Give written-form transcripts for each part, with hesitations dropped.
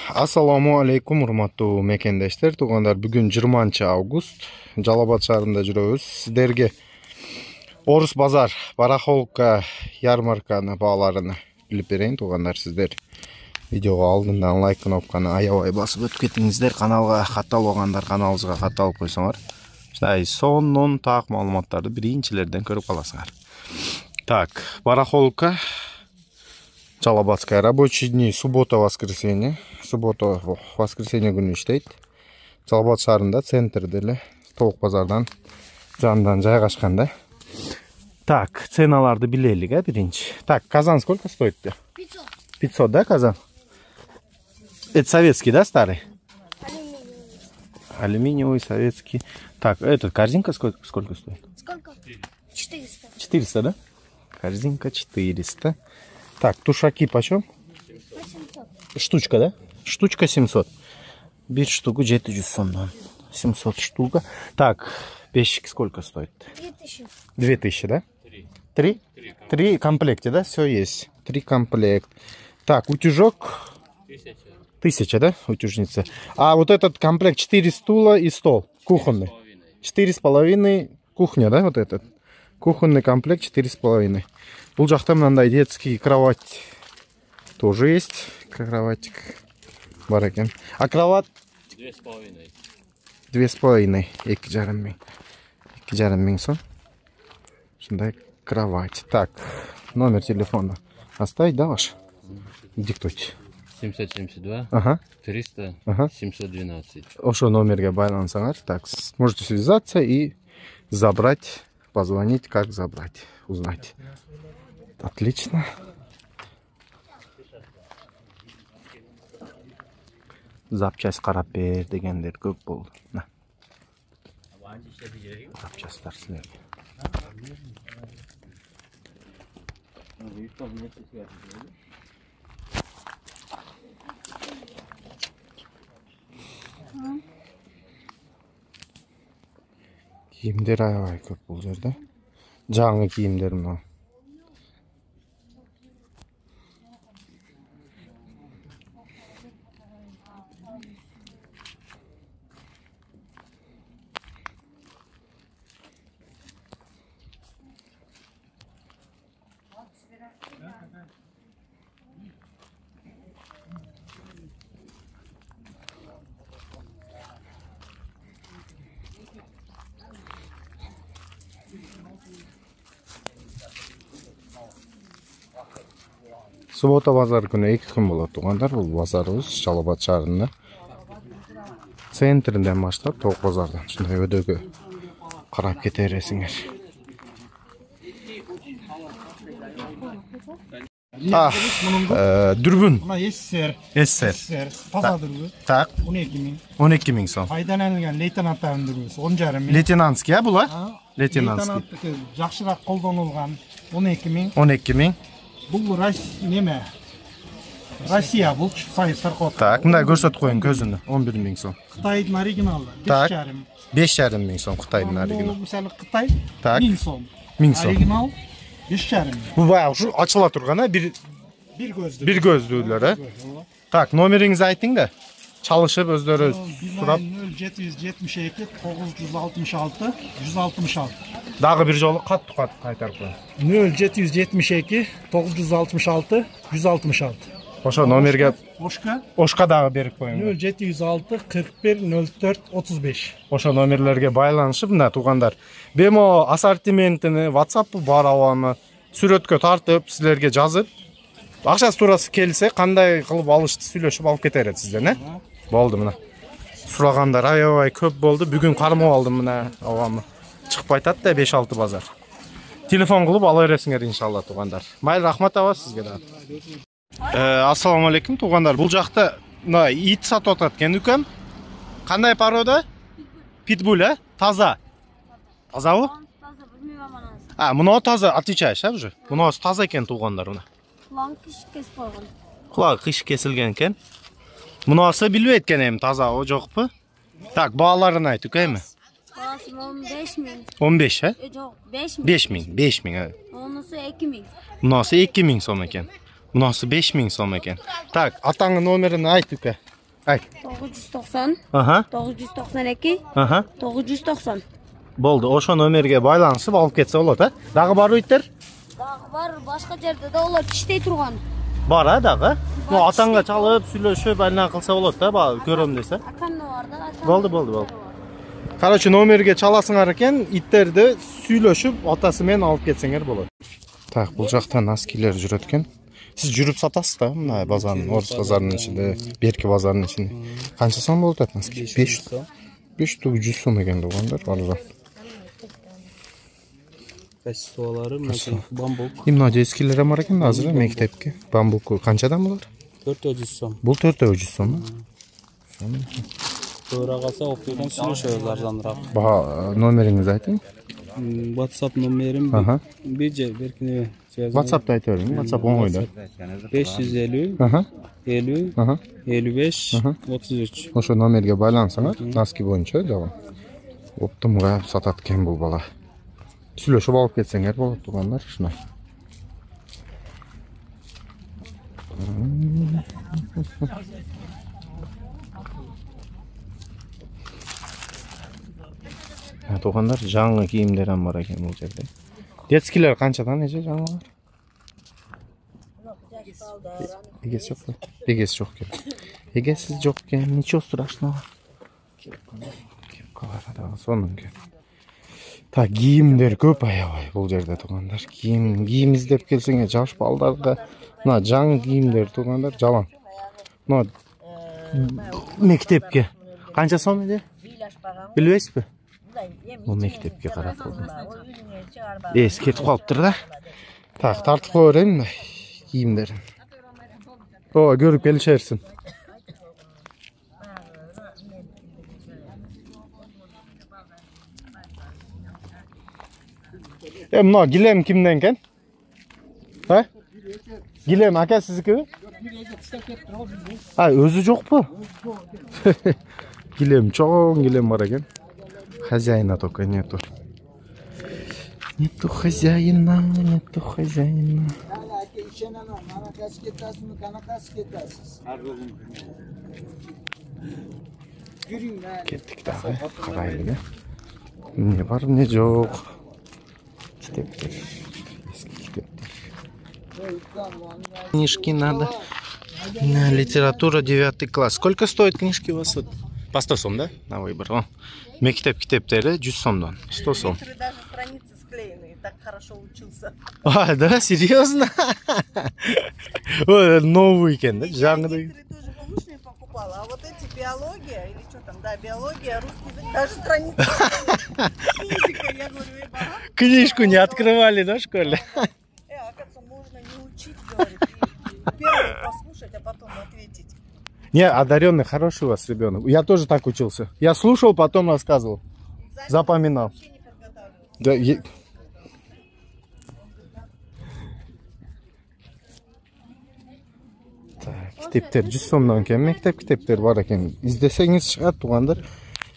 Assalamu alaikum урматтуу мекендештер, туугандар. Бүгүн 20 август. Жалал Абад шаарында жүрөбүз. Сиздерге Орус базар, барахолка, ярмарканы бааларын билип берейин, туугандар. Сиздер видеого алдындан лайк кнопканы аябай басып өтүп кетиңиздер. Каналга катталбагандар каналыбызга катталып койсоңор. Ушундай сонун так маалыматтарды биринчилерден көрүп каласыңар. Так, барахолка Жалабатская. Рабочие дни суббота-воскресенье. Суббота-воскресенье күнү иштейт. Жалал Абад шаарында, центрде эле, толук базардан жандан жайгашканда. Так, ценаларды билелик, биринчи. Так, казан сколько стоит? 500. 500, да, казан? Это советский, да, старый? Алюминиевый, советский. Так, этот корзинка сколько стоит? Сколько? 400. 400, да? Корзинка 400. Так, тушаки почем? 800. Штучка, да? Штучка 700. Bir штуку 700 сомдон. 700 штука. Так, пещик сколько стоит? 2000. 2000, да? 3? 3 комплекте, да? Все есть. 3 комплект. Так, утюжок 1000, да? Утюжница. А вот этот комплект 4 стула и стол. Кухонный. 4,5 кухня, да? Вот этот. Кухонный комплект 4,5. Бул жакта мындай детский кровать тоже есть. Кроватик бар экен. А кровать 2,5. 2,5. 2,5 миң. 2,5 миң сом. Ушундай кровать. Так, номер телефона оставить, да, ваш? Диктуйте. 772 Ага. 300 Ага. 712. Ошо номерге байлансаңар. Так, можете связаться и забрать, позвонить, как забрать, узнать. Отлично. Запчасть карап бер дегендер көп болду. Запчасттар силерге. Кийимдер аябай көп бул жерде. Жаңы кийимдер мына. Суббота базар күнү 2 күн болот, туугандар. Бул базарыбыз Жалал Абад шаарында. Центринден баштап толук базардан ушундай өдөгө карап кете бересиңер. Дүрбүн. Мына SSR. SSR. Таза дүрбү. Так, 12 миң. 12 миң сом. Пайдаланылган лейтенанттардын дүрбүсү 10,5 миң. Лейтенантский, а була? Лейтенантский. Лейтенанттыкы жакшыраак колдонулган 12 миң. 12 миң. Бул неме? Россия бул саркот. Так, мындай көрсөтүп коюң көзүнө. 11 миң сом. Кытайдын оригиналы Так. 5,5. 5,5 миң сом Кытайдын оригинал. Мисалы Кытай Так. 1000 сом. 1000 сом. Оригинал 5,5 миң. Бул баягы ушу ачыла турган, Bir gözdü. бир көздүүлөр, Так, номериңизди айтың да. Чалышып өздөрү сурап. 0772 966 166. Дагы бир жолу каттуу кайтарып коюң. 0772 966 166. Ошо номерге Oşka дагы берип коюң. 0706 41 04 35. Ошо номерлерге байланышып, мына туугандар, бемо ассортиментини, WhatsApp барабаны сүрөткө тартып, силерге жазып, акчасы туурасы келсе, кандай кылып алышты сүйлөшүп алып кете берет сизден, Болду мына. Сурагандар аябай көп болду. Бүгүн кармап алдым мына абамы. Чыгып айтат да 5-6 базар. Телефон кылып ала бересиңер иншалла, туугандар. Майыл, рахмат аба сизге да. Ассаламу алейкум, туугандар. Бул жакта мына ит сатып атат экен үкем. Кандай порода? Питбуль, Таза. Тазабы? Таза, bilmiyorum anasını. Мына таза, отвечаешь, уже? Мына таза экен, туугандар мына. Kulağın kış kesip koygun. Кулагы кыш кесилген экен. Мунасы билбейт экен эми таза о жокпу? Так, бааларын айт, үкейми? Parası 15 bin. 15, Yok 5 bin. 5 миң, 5 миң. Onusu 2 bin. Мунасы 2 миң сом экен. Мунасы 5 миң сом экен. Так, атаңын номерин айт, үке. Ayt. 990, Aha. 992, Aha. 990. Boldu. Oşo nömerге байланышып алып кетсе болот, а? Дагы барбы иттер? Дагы бар, башка жерде да олар иштей турган. Бар, а, дагы? Ну, атаңга чалып, сүйлөшүп, айлана кылса болот да, көрөм десе. Акамда бар да. Болду. Короче, номерге чаласыңар экен, иттерди сүйлөшүп, атасы менен алып кетсеңер болот. Так, бул жакта носкилер жүрөт экен. Сиз жүрүп сатасыз да, мына базардын, Орус базарынын ичинде, Берки базарынын ичинде. Канча сом болот эт носки? 500. 100 сом экен болгондор, арзан. Качестволары бамбук. Именно дескилер бар экен азыр мектепке. Бамбук канчадан булар? 400 сом. Бул 400 сом. Туура калса оптойдон сүйлөшөбүз арзаныраак. Бага номериңиз айтың. WhatsApp номерим Аха. Беркине связь. WhatsApp'ta айтырың. WhatsApp оңойда. 550 Аха. 50 Аха. 55 33. Ошо номерге байлансаңар, носки боюнча жагы. Оптумга сатат экен бул бала. Сүйлөшүп алып кетсеңер болот тугандар, ушундай. Тугандар жаңы кийимдер бар экен бул жерде. Детскилер канчадан эже жаңылар? Эгеси жок. Эгеси жок экен. Эгеси жок экен, ничего страшного. Кепкалар да сонун экен. Так, кийимдер көп аябай бул жерде тугандар. Кийим издеп келсеңер жаш балдарга мына жаңы кийимдер тугандар жалаң. Мына мектепке канча сом эди? Билбейсизби? Бул мектепке карап болдум. Кетип калыптыр да. Так, тартып кое берейин кийимдерин. О, көрүп келишерсиң. Мына килем кимден экен? Ha? Килем ака сиздикиби? Өзү жокпу? Килем, чоң килем бар экен. Хозяина только нету. Нету хозяина. Кеттик дагы, карайлы. Не бар, не жок. Китептер. Эски китептер. Книжки надо. Литература 9 класс. Сколько стоит книжки у вас? По 100 сом, да? На выбор. О. Мектеп китептери 100 сомдон. 100 сом. Даже страницы склеенные, так хорошо учился. А, да? Серьезно? Новый экен, да? Жаңы. Некоторые тоже помощные покупала, а вот эти биология, или что там, да, биология, русский язык, даже страницы. Физика, я говорю, ага. Книжку не открывали, да, в школе? Оказывается, можно не учить, говорит, и первый послушать, а потом ответить. Не, одаренный, хороший у вас ребенок. Я тоже так учился. Я слушал, потом рассказывал. Запоминал. Вообще не подготавливался. Да, Китептер 100 сомдон экен, мектеп китептер бар экен. Издесеңиз чыгат тугандар.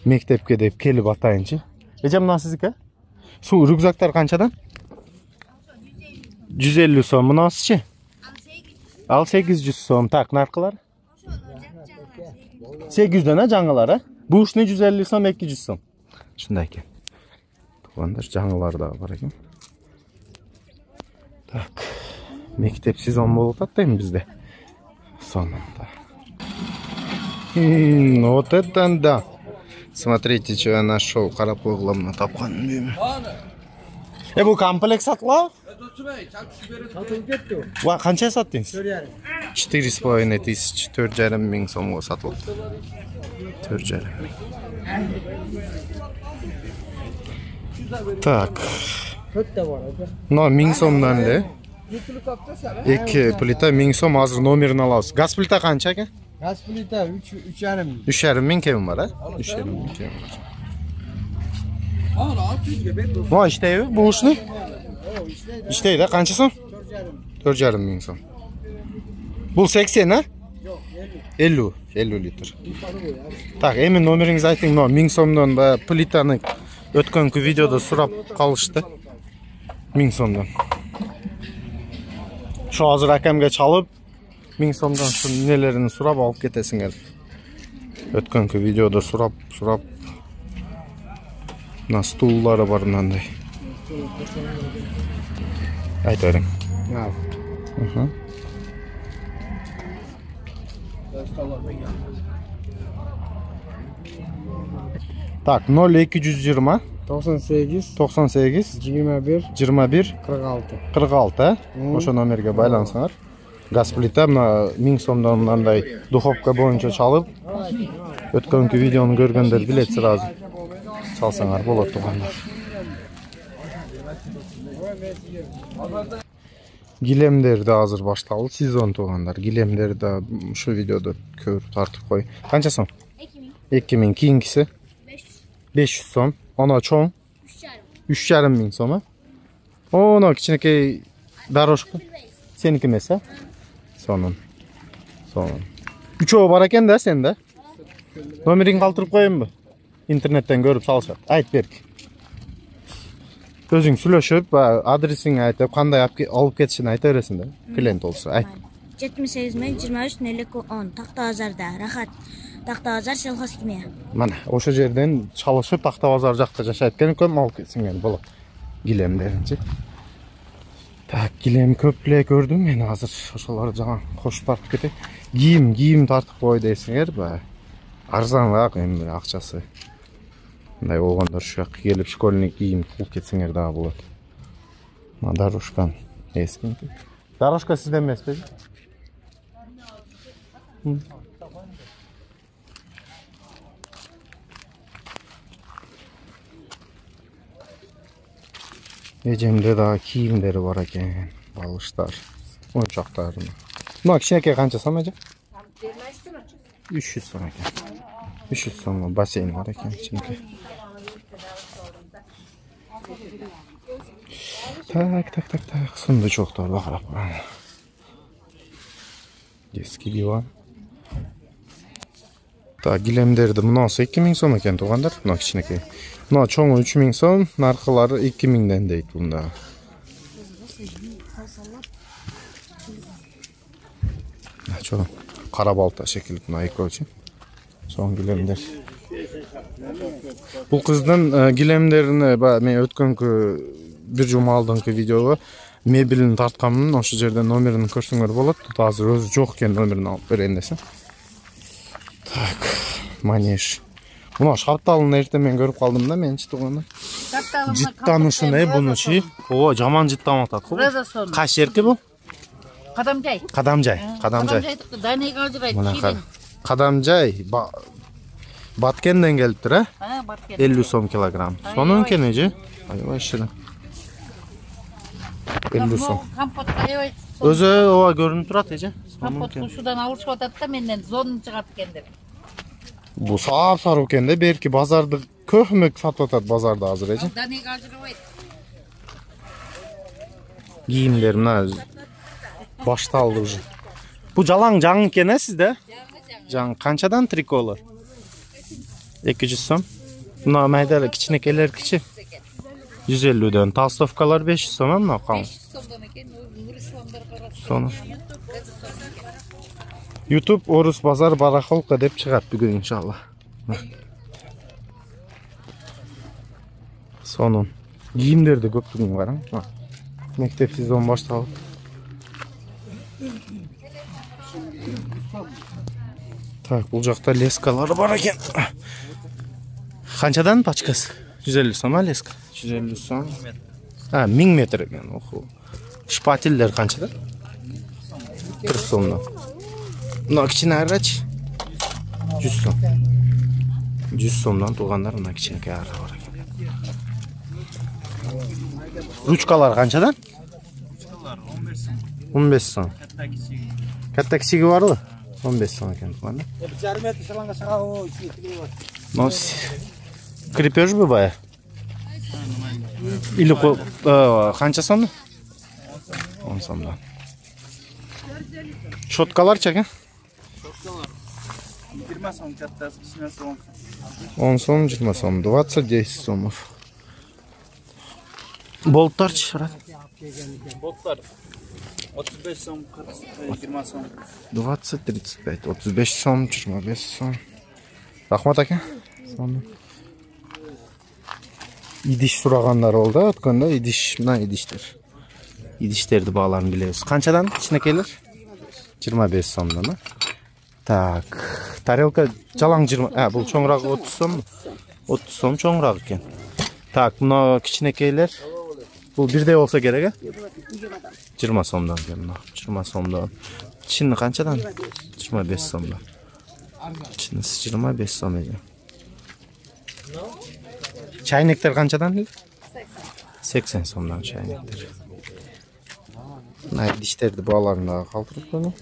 Мектепке деп келип атайынчы. Эже мына сиздики? Суу рюкзактар канчадан? 150 сом. Мынасычы? Ал 800 сом. Так, наркылар? 800'den ha жаңылар, а? Bu ушуну 150 сом, 200 сом. Шундай экен. Тугандар, жаңылар да бар экен. Так. Мектеп сезон болуп атпайбы бизде? Сонунда. Вот это да. Смотрите, что я нашел. Карап углом тапкан. Бу комплект сатылабы? Ва, канча саттыңыз? 4,5 тысяч, 4,5 миң сомго сатылып. 4,5. Так. Но 1000 сомдан эле. 2 плита 1000 сом, азыр номерин алабыз. Газ плита канча экен? Gaz plita 3,5. 3,5 миң кем бар, а? 3,5 миң кем бар. Мо иштейби? Бул ушуну? Иштейди, канча сом? 4,5 миң сом. Бул 80, а? 50 литр. Так, эми номериңизди айтың. 1000 сомдон плитаны өткөнкү видеодо сурап калышты. 1000 сомдон. Şu azır akemge çalıp 1000 сомдон şu нелерин сурап алып кетесиңер. Өткөнкү видеода сурап мына стуллары бар мындай. Айта бериң. Так, 0220 98 98 21 21 46. 46, ошо номерге байлансаңар. Газ плита мына 1000 сомдон мындай духовка боюнча чалып, өткөнкү видеону көргөндөр билет сразу. Чалсаңар болот тугандар. Гилемдер да азыр башталды, сезон тугандар. Гилемдер да ушу видеодо көрүп тартып кой. Канча сом? 2000. Кийинкиси 500 сом. Ona çoğun? 3,5 soma. Ona kiçinekey daroşka. Seninki mesela? Sonun. Üçoğu var eken de sende. Nomerini kaldırıp koyayım mı? İnternetten görüp çalışat. Ayt berk. Özün süleşip adresini aytıp kanday alıp ketişini ayta veresin de. Klient olsa. Ayt. 78 men 23 10 Taxtabazarda rahat. Taxtabazar selxozkimiya. Mana o'sha yerden çalışıp Taxtabazar jakta jaşaytken köm alıp ketsin bolat. Gilemlerince. Tak gilem köple gördüm men hazır. Oşalar жаңа koşup tartıp ketek. Giyim tartıp koy deysinger ba. Arzanroq endi акчасы. Мындай болгондор şu жака келип школьник кийим кылып кетсеңер дагы болот. Мына дорожкан эски. Дорожка сизде эмеспи? Ecemde daha kiyimleri var eken, balışlar, oyuncaklarını. Buna kişineke kança som ece? 300 som eken. 300 som baseyn var eken içinke. Tak, sundu çoktur bakarap. Eski divan. Ta gilemderdi mınası 2000 som eken tuğandar, buna kişineke. Buna çoğu 3000 som, narkıları 2000'den deyit bunda. Çoğu karabalta şekilde buna eko için. Son gilemler. Bu kızdan gilemlerini men ötkönкү bir juma aldığınki videoga mebelini tartkanmın, oşu жерден номерин көрсөңөр болот. Азыр өзү жок экен, номерин алып берейин десем. Так, манеж. Мына шапталын эрте мен көрүп калдым да, менчи туганы. Жыттанышын бунучу. О, жаман жыттам атат. Кайсы жерки бу? Кадамжай. Кадамжай. Баткенден келиптир, а? 50 сом килограмм. Сонун кенеже? Аябай шиrin. 50 сом. Өзү ова көрүнүп турат эже. Компот ушудан алышып атат да, менден зонун чыгат экендер. Бу сап-сары экен да, берки базарды көмөк сатып атат базарда азыр эже. Данег ажырабайт. Кийимдер мына башталды уже. Бу жалаң жаң экен а сизде? Жаң канчадан триколор? 200 сом. Мына майда кичинекелер кичи. 150'den. Толстовкалар 500 сом мына калың. 500 сомдон экен, Нурисламдар карап. Сону. YouTube Орус базар барахолка деп чыгат бүгүн иншалла. Сонун. Кийимдерди көп бүгүн караң. Мектеп сезон башталып. Так, бул жакта лескалар бар экен. Канчадан пачкасы? 150 сом леска. 150 сом. 1000 метр экен. Оху. Шпательдер канчадан? 40 сомдон. Мына кичине арач 100 сом. 100 сомдон тугандар мына кичинекей ара бар экен. Ручкалар канчадан? Ручкалар 15 сом. 15 сом. Катта кичиги барбы? 15 сом экен тугандар. 1,5 метр шалаңга чыга о, нос. Крепеж бы бая? Или канча сомдон? 10 сомдон. Şotkаlar çekin. Şotkаlar 20 сом, kattası kişinesi 10 сом. 10 сом, 20 сом, 20-10 сомов. Boltlar çıkarat. Boltlar 35 сом, 40 20 сом. 20-35, 35 сом, 25 сом. Rahmat aka. İdiş suraganlar oldu. Ötkende idiş, mına idişler. İdişlerdi bağlarını biliyoruz. Kançadan içine gelir? 25 somdan. Tak. Tarelka jalang 20. Bu çoğunrak 30 som. 30 som çoğunrak eken. Tak, buna kiçinekeyler. Bu birde olsa gerek ha? 20 somdan gelin. 20 somdan. Çinni kançadan? 25 somdan. Çinnisi 25 som eken. Çaynekler kançadan? 80 somdan çaynekler. Nay dişlerdi bağlarında kaldırıp bunu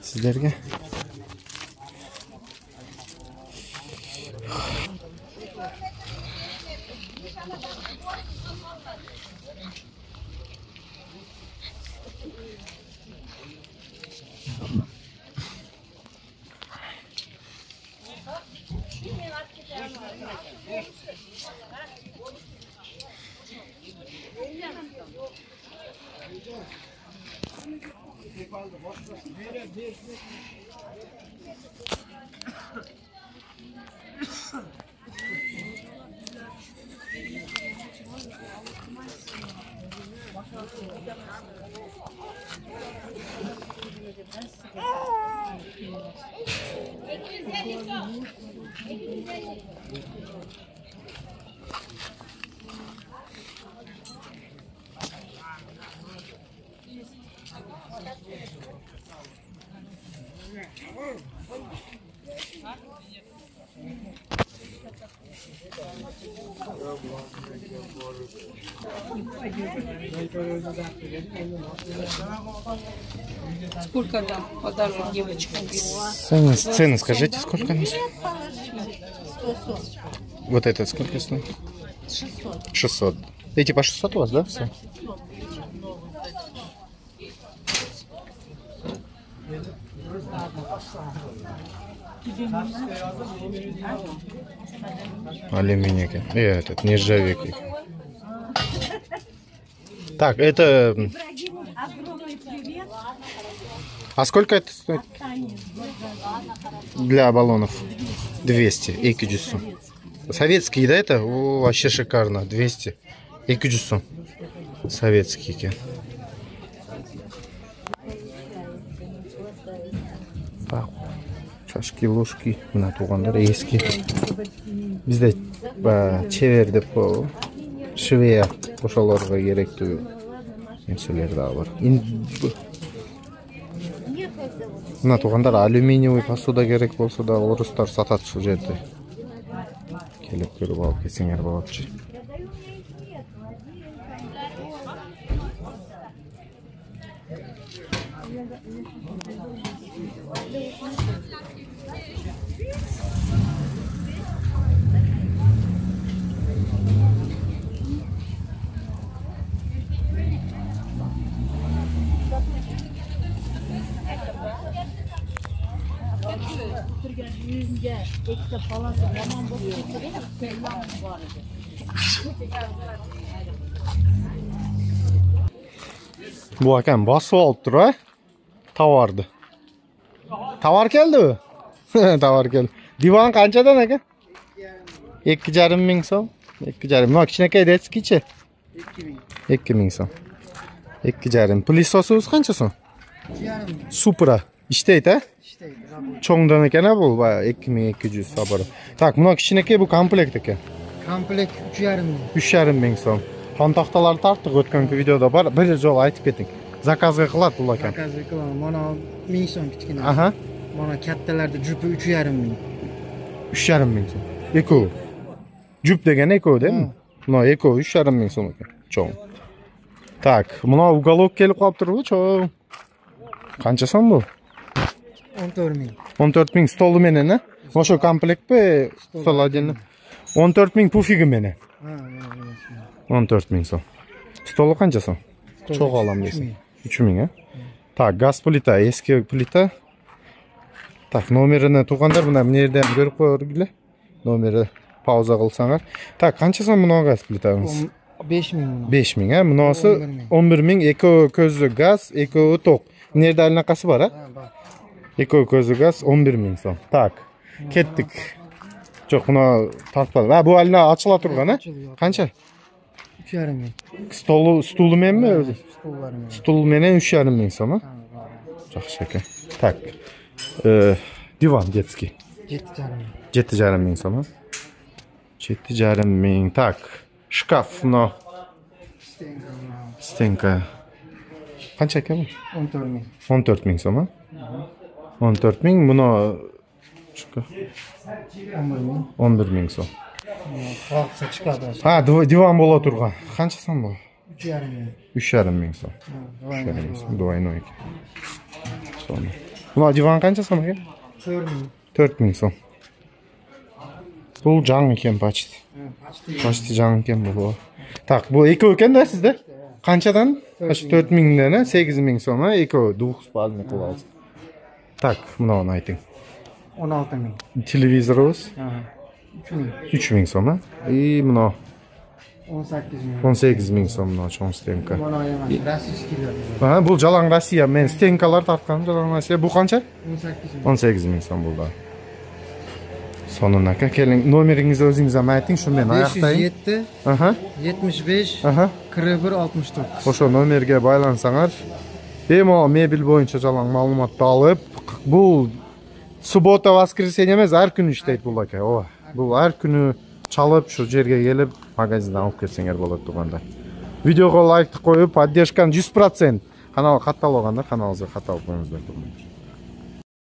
sizlerge. Сколько там подарок девочкам? Цены скажите, сколько они стоят? 140. Вот это сколько стоит? 600. 600. Эти по 600 у вас, да? Все? Алюминий. И этот, нержавейка. Так, это... А сколько это стоит? Для баллонов? 200. 200 сом. Советские, да, это? О, вообще шикарно. 200. 200 сом. Советские. Так. Чашки, ложки. Мына туғандар eski. Bizde çevir деп Швея ошолорго керектүү нерселер да бар. Мына туғандар алюминиевый посуда керек болсо да орустар сатат ушул жерде. Келип көрүп алып кетсеңер болотчу. Bu akam basıp alıp dur ha? Tavardı. Tavar geldi mi? Tavar geldi. Divan kançadan aka? 2,5 ming so'm. 2,5. Buna kichkinakay detskichi? 2 ming so'm. 2,5. Pilisosingiz qancha so'm? 2,5 ming. Supra. İşteydi ha? İşte. Çoğundan ekan ha bu 2200 sabır. Tak, buna kichkinakay bu komplekt ekan. Komplekt 3,5 ming. 3,5 ming so'm. Xon taxtalarni tartdik o'tgan videoda bor. Bir jol aytib keting. Zakazga qiladi bu ekan. Zakazga qilaman. Mana 1000 so'm kichkina. Aha. Mana kattalarda jupi 3,5 ming. 3,5 ming so'm. Eko. Jup degan eko deymi? Buna eko 3,5 ming so'm ekan. Cho'ng. Tak, buna uголок kelib qolib turibdi, cho'ng. Qancha so'm bu? 14 ming. 14 ming stolu menen ha? O'sha komplektmi? Stol отдельно. 14 ming pufigi menen. Ha, 14 ming so'm. Stolu qancha so'm? Cho'g' olam deysan. 3 ming ha? Tak, gaz plita, eski plita. Tak, nomerini tuğanlar buna bu yerda ham ko'rib qo'yinglar. Nomeri pauza qilsanglar. Tak, qancha so'm buni gaz plitamiz? 5 ming. 5 ming ha? Bunisi 11 ming eko ko'zli gaz, eko to'q. Bu yerda alaqasi bor ha? Eko ko'zli gaz 11 ming so'm. Tak. Кеттик. Жок, мына тартпады. А, бул алина ачыла турган, а? Канча? 3,5 ming. Стулу мененби өзү? Stollari ming. Стул менен 3,5 миң сом, а? Жакшы экен. Так. Диван детский. 7,5 ming. 7,5 миң сом, а? 7,5 миң. Так. Шкаф, мына стенка. Канча экен бул? 14 ming. 14 миң сом, а? 14 миң, мына шкаф 11 ming. 11 миң сом. Калкса чыкады. А, диван боло турган. Канча сом бул? 3,5 ming. 3,5 миң сом. 3,5 миң сом. Двойной экен. Сом. Мына диван канча сом экен? 4 ming. 4 миң сом. Бул жаңы экен почти. Почти жаңы экен бул. Так, бул экөө экен да сизде? Канчадан? 4 миңден, 8 миң сом, экөө двухспальный кылып алсак. Так, мынаны айтың. 16 ming. Телевизорубуз 3 ming. 3 миң сом, и мына 18 ming. 18 миң сом мына чоң стенка. Mana emas, rossiyskilar. Ha, бул жалаң Россия. Мен стенкалар тарткам жалаң Россия. Бул канча? 18 ming. 18 миң сом булда. Сонун ака, келиң номериңизди өзүңүз айтың, шу мен аяктайын. 507 Аха. 75 Аха. 41 64. Ошо номерге байлансаңар, бемал мебель боюнча жалаң маалыматты алып, бул суббота, воскресенье эмес, ар күнү иштейт бул ака. Ооба. Бул ар күнү чалып, шу жерге келип, магазинден алып келсеңер болот тугандар. Видеого лайкты коюп, поддержканы 100%. Каналга катталып алгандар, каналыбызга катталып коюңуздар.